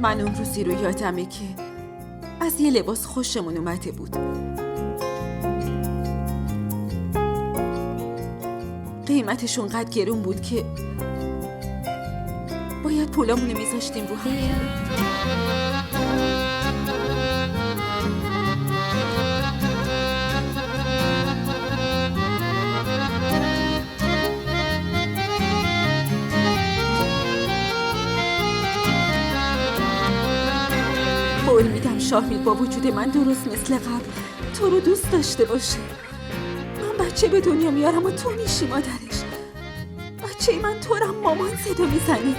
من اون روزی رو یادمه که از یه لباس خوشمون اومده بود. قیمتش اونقدر گرون بود که باید پولامونو میذاشتیم رو هم. قول میدم شاهمیر با وجود من درست مثل قبل تو رو دوست داشته باشه. من بچه به دنیا میارم و تو میشی مادرش. بچه من تو رو هم مامان صدا میزنی.